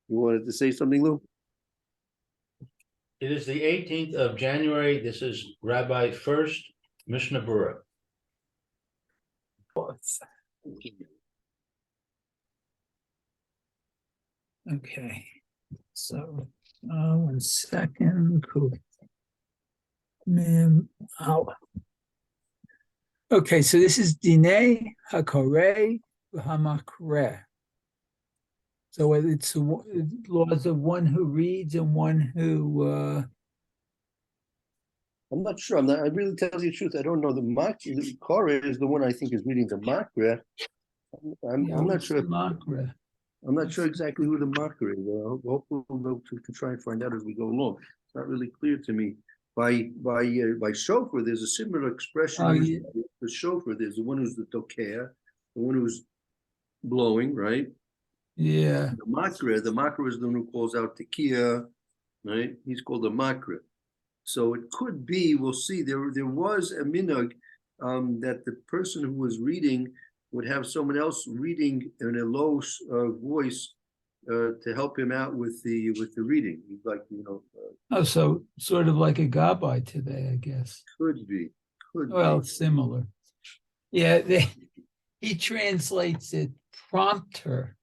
You wanted to say something, Lou? It is the 18th of January. This is Rabbi Furst, Mishna Berura. Okay, so 1 second. Cool. Okay, so this is Dinei Hakoreh Hamakre. So it's laws of one who reads and one who. I'm not sure. I really tell you the truth. I don't know. The Korah is the one I think is reading the Makra. I'm not sure. I'm not sure exactly who the Makra is. Hopefully we'll try and find out as we go along. It's not really clear to me. By shofar, there's a similar expression. The shofar, there's the one who's the tokea, the one who's blowing, right? Yeah. The makra is the one who calls out tekiah, right? He's called the makra. So it could be, we'll see, there was a minhag that the person who was reading would have someone else reading in a low voice to help him out with the reading. Like, so sort of like a gabbai today, I guess. Could be. Well, similar. Yeah, he translates it prompter.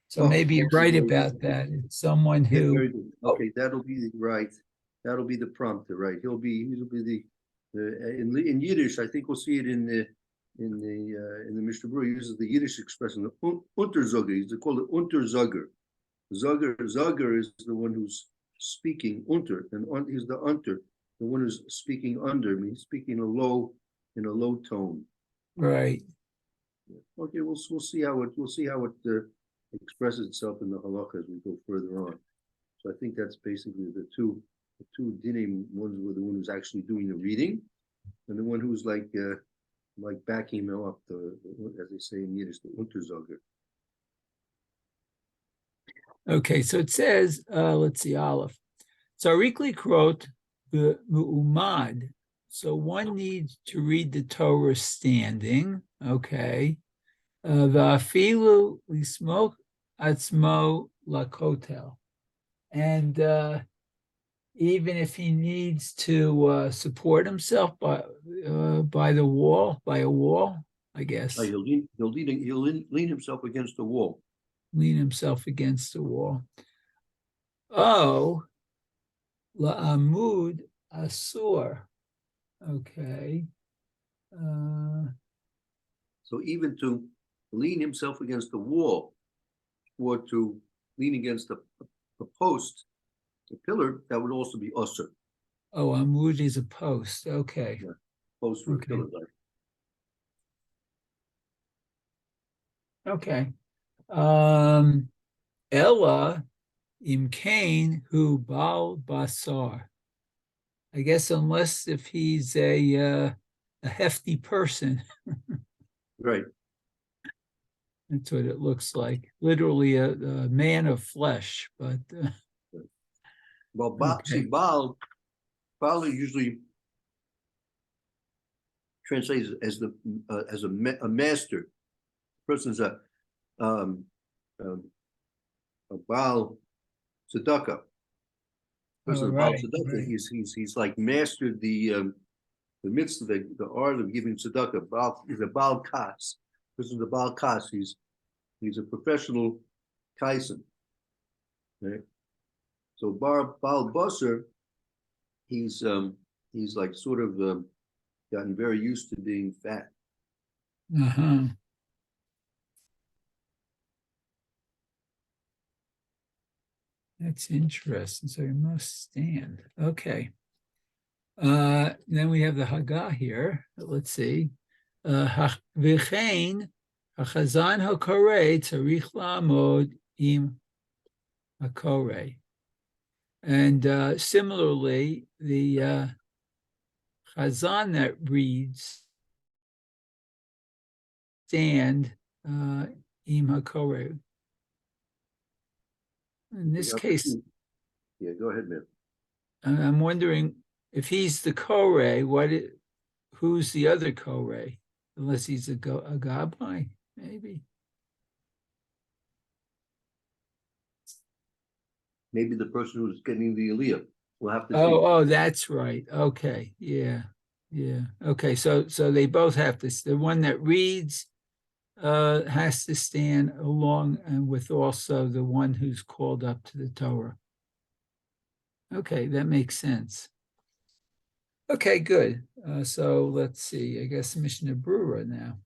So maybe you're right about that. It's someone who. Okay, that'll be right. That'll be the prompter, right? He'll be the in Yiddish. I think we'll see it in the Mishnah Berurah. He uses the Yiddish expression, the Unterzoger. He's called the Unterzoger. Zoger is the one who's speaking unter, and he's the unter, the one who's speaking under. I mean, he's speaking in a low tone. Right. Okay, we'll see how it expresses itself in the halacha as we go further on. So I think that's basically the two dinim. One's with the one who's actually doing the reading, and the one who's like backing him up, as they say in Yiddish, the Unterzoger. Okay, so it says, let's see, Aleph. Sarikli krot mu'umad. So one needs to read the Torah standing, okay. Va'afilu lismok atzmo lakotel. And even if he needs to support himself by a wall, I guess. He'll lean himself against the wall. Lean himself against the wall. Oh, la'amud asur. Okay. So even to lean himself against the wall, or to lean against a post, a pillar, that would also be usur. Oh, amud is a post. Okay. Yeah. Post for a pillar. Okay. Ella imkain hu bal basar. I guess unless if he's a hefty person. Right. That's what it looks like. Literally a man of flesh, but. Well, okay. Baal usually translates as a master. The person's a Baal tzedakah. Baal tzedakah. Right. He's like mastered the midst of the art of giving tzedakah. He's a Baal kas. This is the Baal kas. He's a professional kaisen. Right? So Baal Basar, he's like sort of gotten very used to being fat. Uh-huh. That's interesting. So he must stand. Okay. Then we have the Haggah here. Let's see. V'chein hachazan hakorei tzarich la'amod im hakorei. And similarly, the chazan that reads stand im hakorei. In this case, yeah, go ahead, man. I'm wondering if he's the koreh, who's the other koreh? Unless he's a gabbai, maybe. maybe the person who's getting the aliyah will have to see. Oh, that's right. Okay, yeah, yeah. Okay, so they both have to. The one that reads has to stand along and with also the one who's called up to the Torah. Okay, that makes sense. Okay, good. So let's see. I guess Mishna Berura now.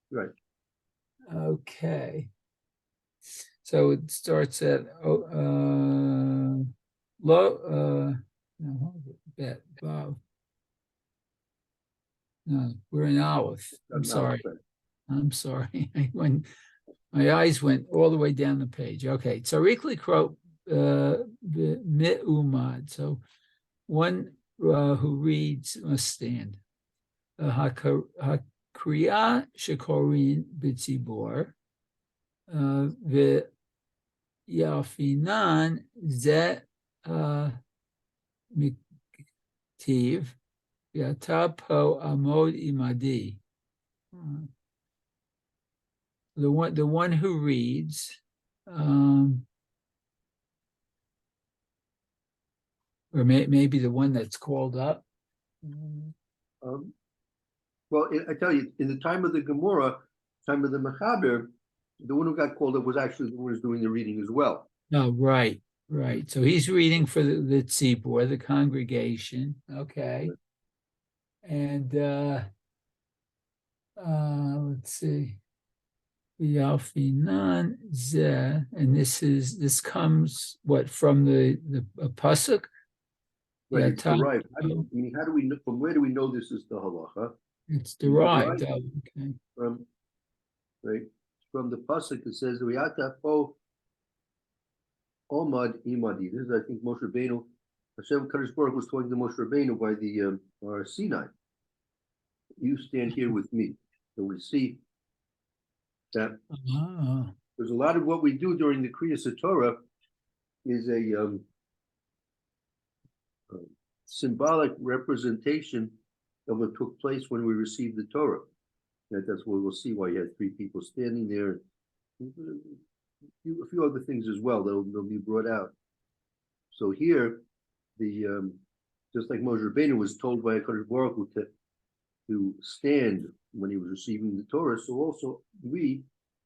Right. Okay. So it starts at low. No, bet Bob. No, we're in Aleph. I'm sorry. I'm sorry. My eyes went all the way down the page. Okay. Tzarich likro me'umad. So one who reads must stand. Hakriya shekorin b'tzibor. Ve'yafinan ze miktiv. Yata po amod imadi. The one who reads, or maybe the one that's called up. Well, I tell you, in the time of the Gemara, time of the Mechaber, the one who got called up was actually the one who's doing the reading as well. No, right. So he's reading for the tzibur, the congregation. Okay. And let's see. Yalfinan zeh, and this comes what from the pasuk? Right, Yeah, it's derived. How do we know, from where do we know this is the halacha? It's derived. Right. Okay. From the pasuk it says Riyata po Omad Imadi. This is, I think, Moshe Rabbeinu. Hashem Kadosh Baruch was talking to Moshe Rabbeinu by the Sinai. You stand here with me. So we see that there's a lot of what we do during the Kriyas Torah is a symbolic representation of what took place when we received the Torah. That's what we'll see why you had three people standing there. A few other things as well that'll be brought out. So here, the just like Moshe Rabbeinu was told by HaKadosh Baruch Hu to stand when he was receiving the Torah, so also we,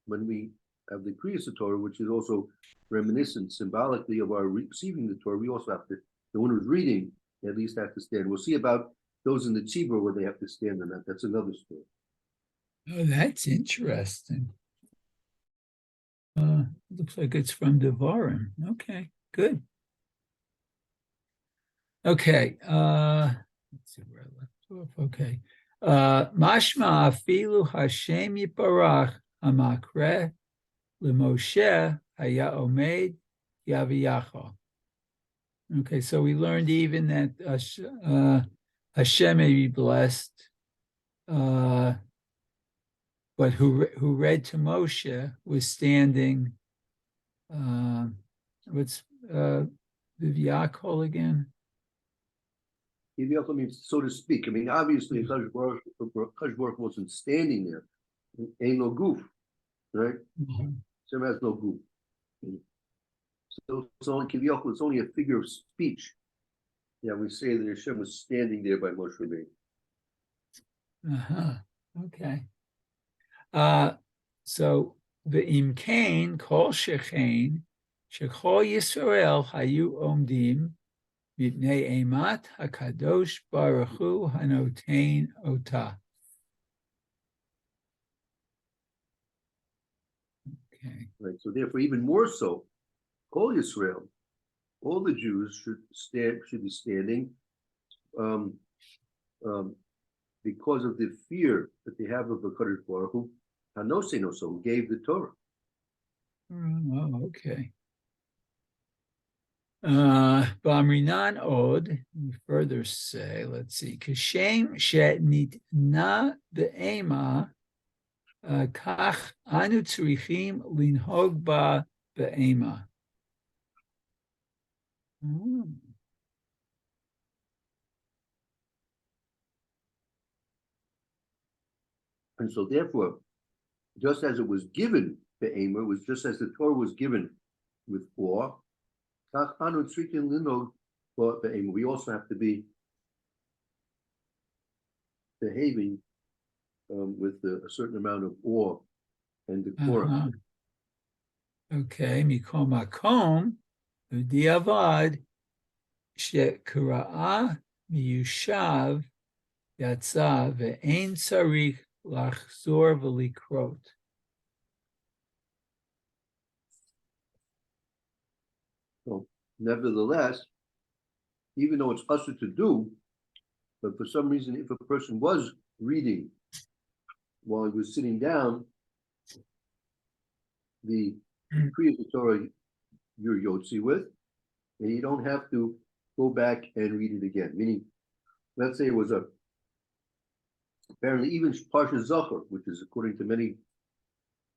when we have the Kriyas Torah, which is also reminiscent symbolically of our receiving the Torah, we also have to, the one who's reading at least have to stand. We'll see about those in the tzibur where they have to stand or not. That's another story. Oh, that's interesting. Looks like it's from Devarim. Okay, good. Okay, let's see where I left off. Okay. Mashma afilu Hashem yiparach hamakre lemoshe haya omed yaviyacha. Okay, so we learned even that Hashem may be blessed, but who read to Moshe was standing. What's Vivyakol again? Vivyakol means so to speak. I mean, obviously, Kadosh Baruch wasn't standing there. Ain't no goof, right? Hashem has no goof. So it's only Kivyakol, it's only a figure of speech. Yeah, we say that Hashem was standing there by Moshe Rabbeinu. Okay. So the imkain kol shechein shechol Yisrael hayu omdim mipnei emat hakadosh baruch hu hanotein ota. Okay. Right. So therefore, even more so, kol Yisrael, all the Jews should be standing, because of the fear that they have of the Kadosh Baruch Hu, Hanoseno, who gave the Torah. Oh, okay. Bamrinan od, we further say, let's see, Kashem shetnit na be'ema, kach anu tzrichim linhog ba be'ema. And so therefore, just as it was given to Aimer, was just as the Torah was given with awe. We also have to be behaving with a certain amount of awe and decorum. Okay, mikol makom, udiavad, shekura'a miyushav yatsa ve'ein tzarich lachzor v'likrot. So, nevertheless, even though it's usher to do, but for some reason, if a person was reading while he was sitting down, the Kriya Torah you're Yotzi with, and you don't have to go back and read it again. Meaning, let's say it was apparently even Parsha Zachor, which is according to many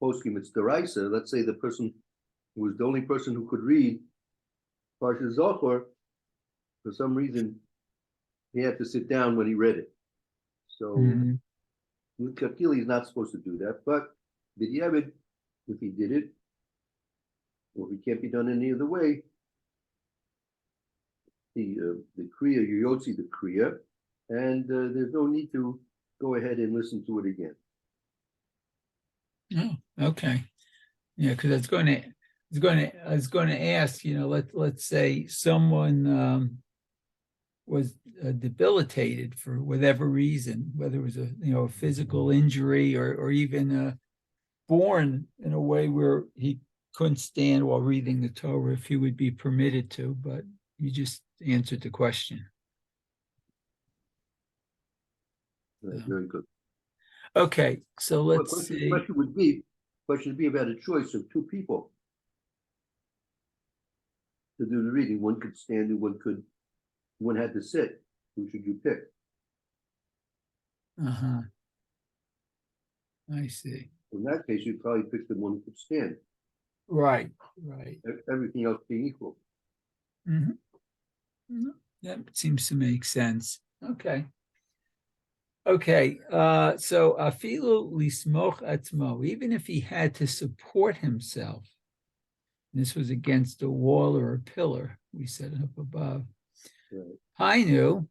poskim, it's Deraisa. Let's say the person who was the only person who could read Parsha Zachor, for some reason, he had to sit down when he read it. So, Kakili is not supposed to do that, but B'diavad, if he did it, or if it can't be done any other way, the Kriya, you Yotzi the Kriya, and there's no need to go ahead and listen to it again. Oh, okay. Yeah, because I was going to ask, let's say someone was debilitated for whatever reason, whether it was a physical injury or even born in a way where he couldn't stand while reading the Torah, if he would be permitted to, but you just answered the question. Very good. Okay, so let's see. Question would be about a choice of two people to do the reading. One could stand and one had to sit. Who should you pick? I see. In that case, you'd probably pick the one who could stand. Right. Everything else being equal. That seems to make sense. Okay. So afilu lismoch atzmo, even if he had to support himself, this was against a wall or a pillar, we said up above. Hainu,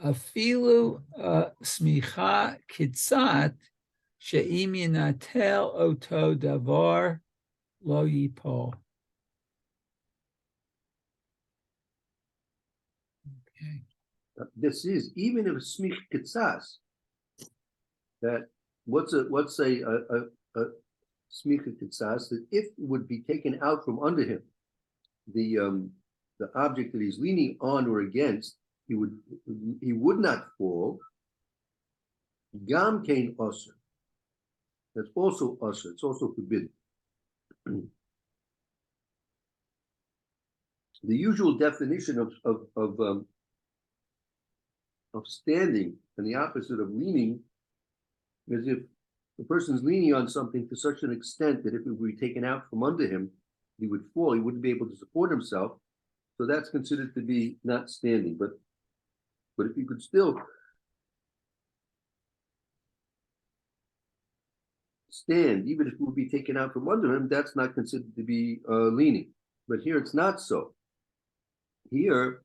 afilu smicha kitzat she'im yinatel oto davar lo yipol. Okay. This is even if smich kitzas. That what's a smich kitzas, that if it would be taken out from under him, the object that he's leaning on or against, he would not fall. Gam kain usher. That's also usher. It's also forbidden. The usual definition of standing and the opposite of leaning is if the person's leaning on something to such an extent that if it were taken out from under him, he would fall. He wouldn't be able to support himself. So that's considered to be not standing. But if you could still stand, even if it would be taken out from under him, that's not considered to be leaning. But here it's not so. Here,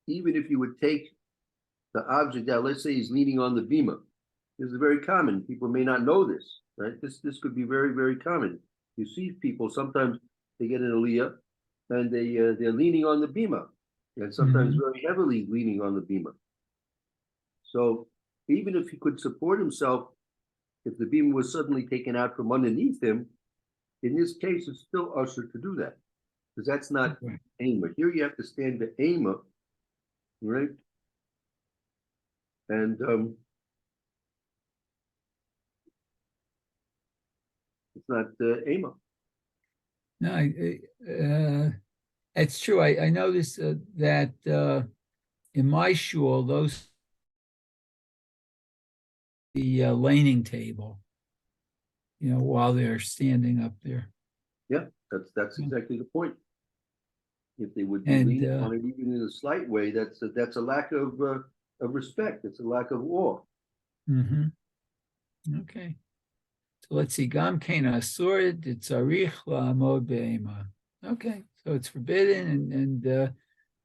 even if you would take the object out, let's say he's leaning on the bima. This is very common. People may not know this, right? This could be very, very common. You see people, sometimes they get an aliyah and they're leaning on the bima, and sometimes very heavily leaning on the bima. So even if he could support himself, if the bima was suddenly taken out from underneath him, in this case, it's still usher to do that, because that's not aimer. Here you have to stand the aimer, right? And it's not aimer. No, it's true. I noticed that in my shul, those the Laining table, while they're standing up there. Yeah, that's exactly the point. If they would be leaning on it even in a slight way, that's a lack of respect. It's a lack of awe. Okay. So let's see. Gam kein asur ditzarich la'amod be'ema. Okay, so it's forbidden, and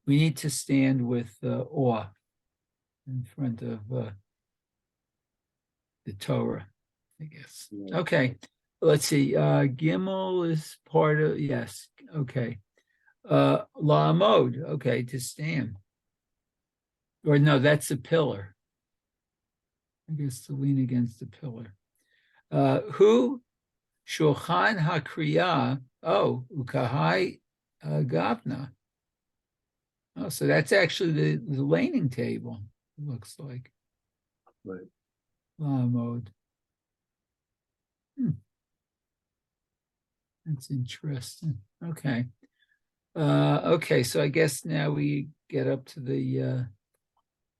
we need to stand with awe in front of the Torah, I guess. Yeah. Okay, let's see. Gimel is part of, yes, okay. La'amod, okay, to stand. Or no, that's a pillar. I guess to lean against the pillar. Who shulchan hakriya, oh, ukahai gavna. Oh, so that's actually the Laining table, it looks like. Right. Mode. That's interesting. Okay. Okay, so I guess now we get up to the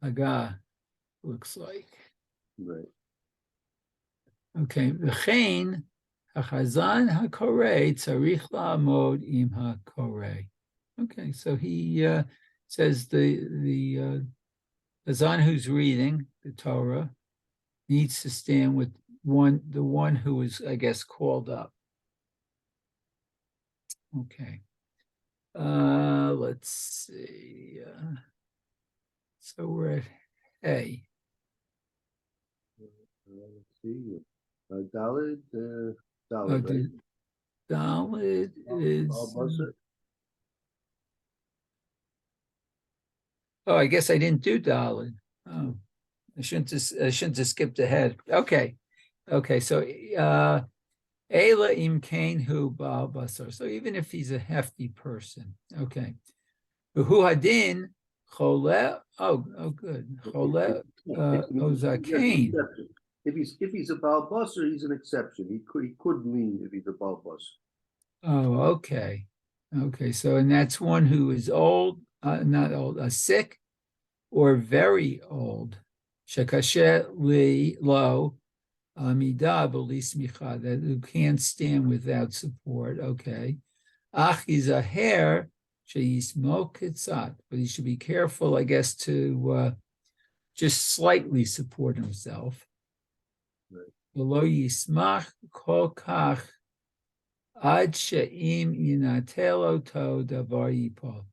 Haggah, looks like. Right. Okay. V'chein hachazan hakorei tzarich la'amod im hakorei. Okay, so he says the Hazan who's reading the Torah needs to stand with the one who is, I guess, called up. Okay. Let's see. So we're at A. Let's see. Dalit, Oh, Dalit, right? Dalit is. Al-Basr. Oh, I guess I didn't do Dalit. Oh, I shouldn't have skipped ahead. Okay. Okay. So Ela im kain hu ba'al basar. So even if he's a hefty person, okay. Hu hadin chole. Oh, good. Chole ozakain. If he's a Baal Basr, he's an exception. He could lean if he's a Baal Basr. Oh, okay. Okay. So, and that's one who is old, not old, sick or very old. Shekashe li lo amida b'lismicha, that who can't stand without support. Okay. Ach is a hair sheyismo kitzat, but he should be careful, I guess, to just slightly support himself. V'lo yismach kol kach ad she'im yinatelo to davar yipol.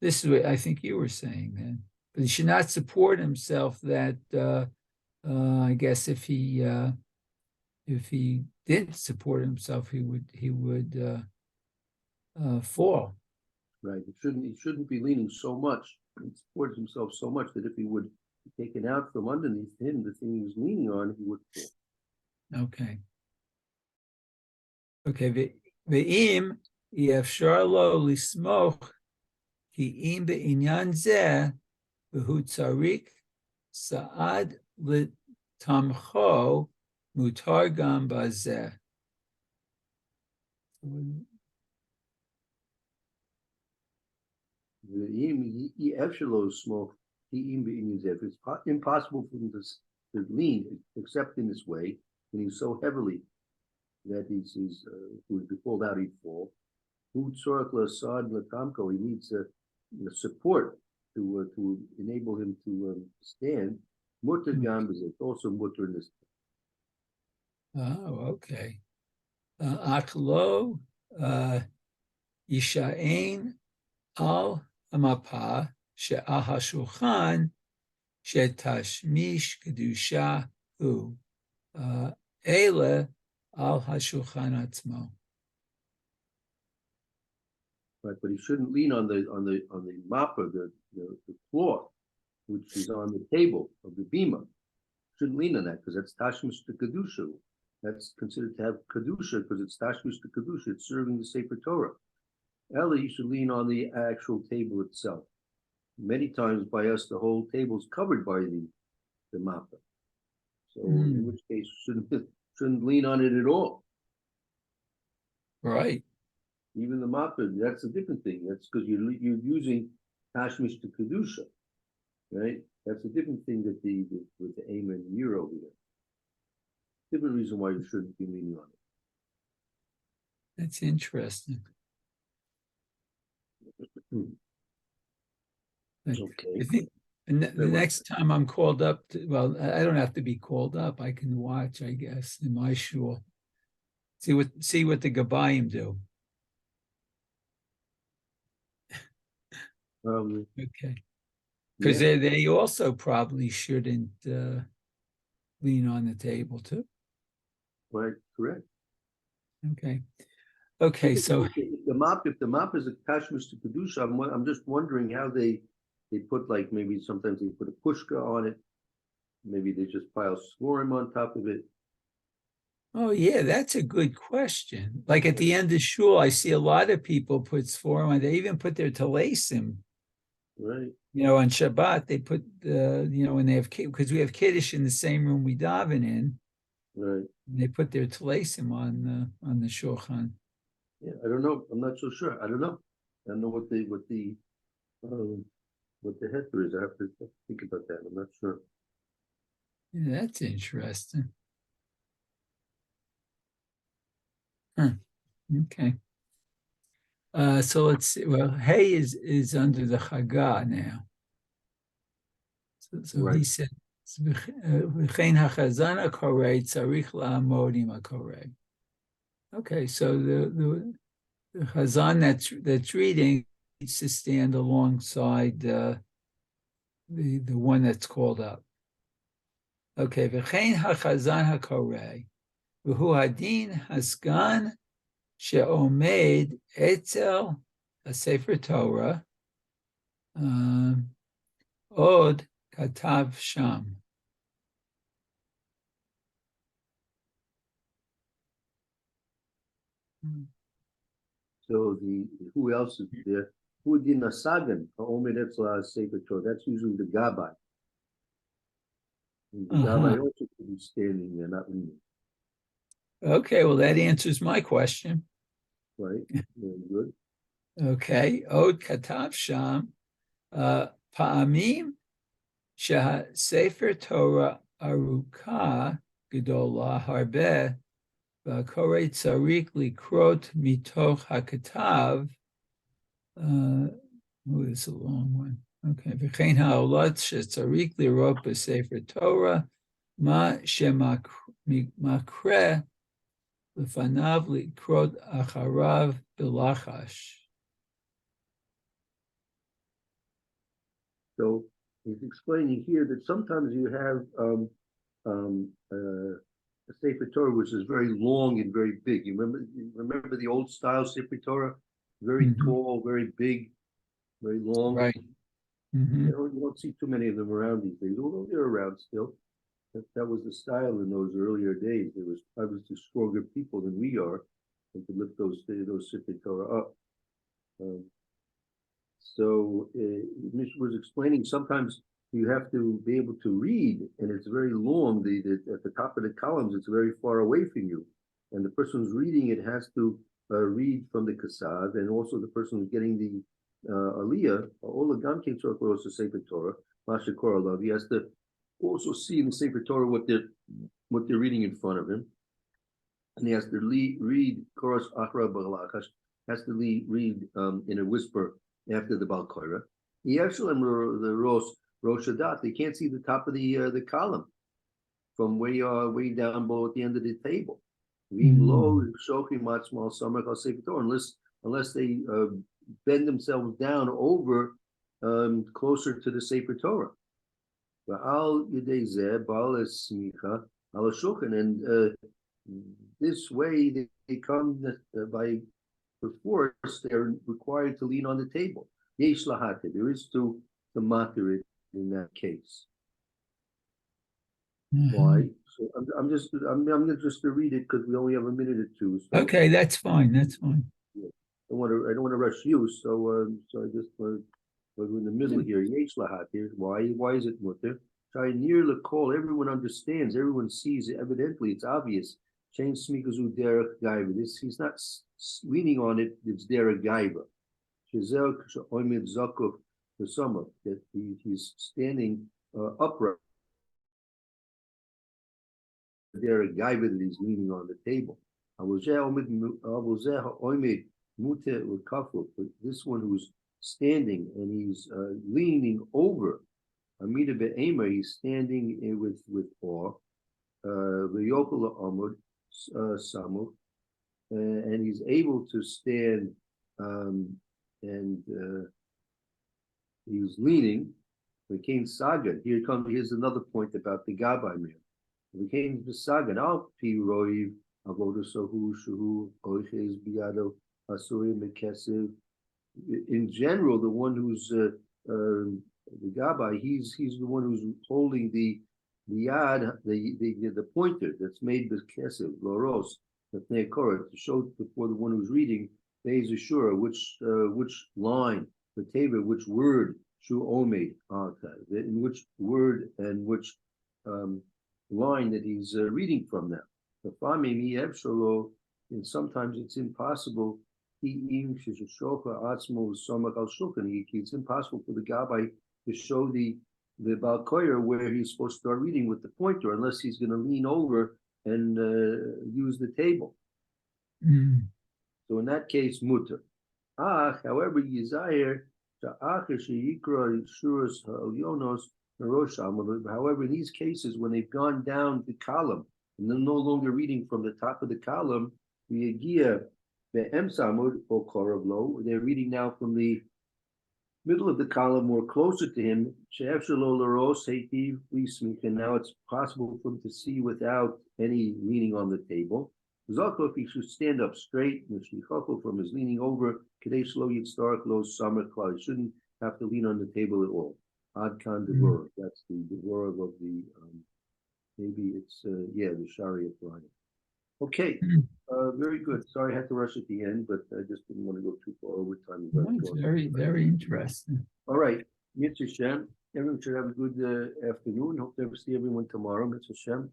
This is what I think you were saying then. But he should not support himself that I guess if he didn't support himself, he would fall. Right. He shouldn't be leaning so much and support himself so much that if he would be taken out from underneath him, the thing he was leaning on, he would fall. Okay. Okay. Ve'im yefshar lo lismoch ki im be'inyan zeh v'hu tzarik sa'ad litamcho mutar gam bazeh. It's impossible for him to lean except in this way, and he's so heavily that he's if he fall out, he'd fall. He needs support to enable him to stand. Mutter gam is also mutter in this. Oh, okay. Aklo Yisha'ain al Amapa she'al hashulchan she'tashmish kedusha hu ele al hashulchan atzmo. Right, but he shouldn't lean on the mappa, the cloth, which is on the table of the bima. Shouldn't lean on that because that's tashmish to kedusha. That's considered to have kedusha because it's tashmish to kedusha. It's serving the Sefer Torah. Ella, you should lean on the actual table itself. Many times by us, the whole table is covered by the mappa. So in which case, shouldn't lean on it at all. Right. Even the mappa, that's a different thing. That's because you're using tashmish to kedusha, right? That's a different thing that with the aim and year over there. Different reason why you shouldn't be leaning on it. That's interesting. Okay. I think the next time I'm called up, well, I don't have to be called up. I can watch, I guess, in my shul. See what the Gabayim do. Okay. Because yeah, they also probably shouldn't lean on the table too. right, correct. Okay. Okay, so If the map is a kashmir to kedusha, I'm just wondering how they put, like, maybe sometimes they put a pushka on it, maybe they just pile svorim on top of it. oh yeah, that's a good question. Like at the end of shul, I see a lot of people put sforim on. They even put their talasim. Right. On Shabbat they put when they have because we have kiddush in the same room we daven in. Right. They put their talasim on the shulchan. Yeah, I don't know. I'm not so sure. I don't know. I don't know what the header is. I have to think about that. I'm not sure. Yeah, that's interesting. Huh. Okay. So let's see. Well, Hay is under the Chaga now. So Right. he said, "V'chein hachazan hakorei tzarich la'amod im hakorei." Okay, so the Chazan that's reading needs to stand alongside the one that's called up. Okay, v'chein hachazan hakorei v'hu hadin hasgan she'omed etzel a sefer Torah od katav sham. So who else is there? Who did Nasagan? Omer Etzla Sefer Torah. That's usually the Gabbai. And the Gabbai also could be standing there, not leaning. Okay, well, that answers my question. Right. Very good. Okay, Od Katav Sham, Pa'amim Shah Sefer Torah Aruka Gedola Harbe, Korei Tzarik Likrot Mitoch HaKatav. Oh, it's a long one. Okay, V'chein ha'olat she'tzarik lirot b'Sefer Torah, ma she'makreh Lefanav likrot acharav belachash. So he's explaining here that sometimes you have a Sefer Torah which is very long and very big. You remember the old style Sefer Torah? Very tall, very big, very long. Right. You don't see too many of them around these days, although they're around still. That was the style in those earlier days. There was obviously stronger people than we are, and to lift those Sefer Torah up. So Mishna was explaining sometimes you have to be able to read, and it's very long. At the top of the columns, it's very far away from you, and the person who's reading it has to read from the kasad, and also the person who's getting the aliyah, all the Gam King Torah, also Sefer Torah, Masha Koralav. He has to also see in the Sefer Torah what they're reading in front of him, and he has to read Koros Achra B'Chalachash, has to read in a whisper after the Balkoira. Yevshalem the Rosh Hadat, they can't see the top of the column from way down below at the end of the table. Unless they bend themselves down over closer to the Sefer Torah. And this way they come by force, they're required to lean on the table. Yesh lahate, there is to matter it in that case. Why? So I'm gonna just to read it because we only have a minute or two. So, okay, that's fine. That's fine. Yeah. I don't want to rush you. So I just we're in the middle here. Yesh lahate. Why is it mutter? Try near the call. Everyone understands. Everyone sees it. Evidently, it's obvious. Change smikazu derech gaiva. This he's not leaning on it. It's derech gaiva. Shazel oimid zakuf the summer that he's standing upright. Derech gaiva that he's leaning on the table. This one who's standing and he's leaning over. Amida be'emer, he's standing with awe. V'yokul amud samu. and he's able to stand, and he's leaning. Became saga. Here's another point about the Gabbai man. Became the saga. Al pi roiv avoda sohu shuhu oiches biado asurim mekesiv. In general, the one who's the Gabbai, he's the one who's holding the yad, the pointer that's made with kesef loros, that to show before the one who's reading, Beis Ashura, which line, the table, which word, Shu Omed, in which word and which line that he's reading from now. And sometimes it's impossible. It's impossible for the Gabbai to show the Baal Koyer where he's supposed to start reading with the pointer, unless he's going to lean over and use the table. So in that case, mutter. However, Yizayir, however, in these cases, when they've gone down the column and they're no longer reading from the top of the column, they're reading now from the middle of the column or closer to him. And now it's possible for him to see without any leaning on the table. If he should stand up straight from his leaning over, he shouldn't have to lean on the table at all. Adkan Berura. That's the Berura of the maybe it's the Sharia Brian. Okay, very good. Sorry I had to rush at the end, but I just didn't want to go too far over time. That's very, very interesting. All right, Mitzvah Shem. Everyone should have a good afternoon. Hope to see everyone tomorrow. Mitzvah Shem.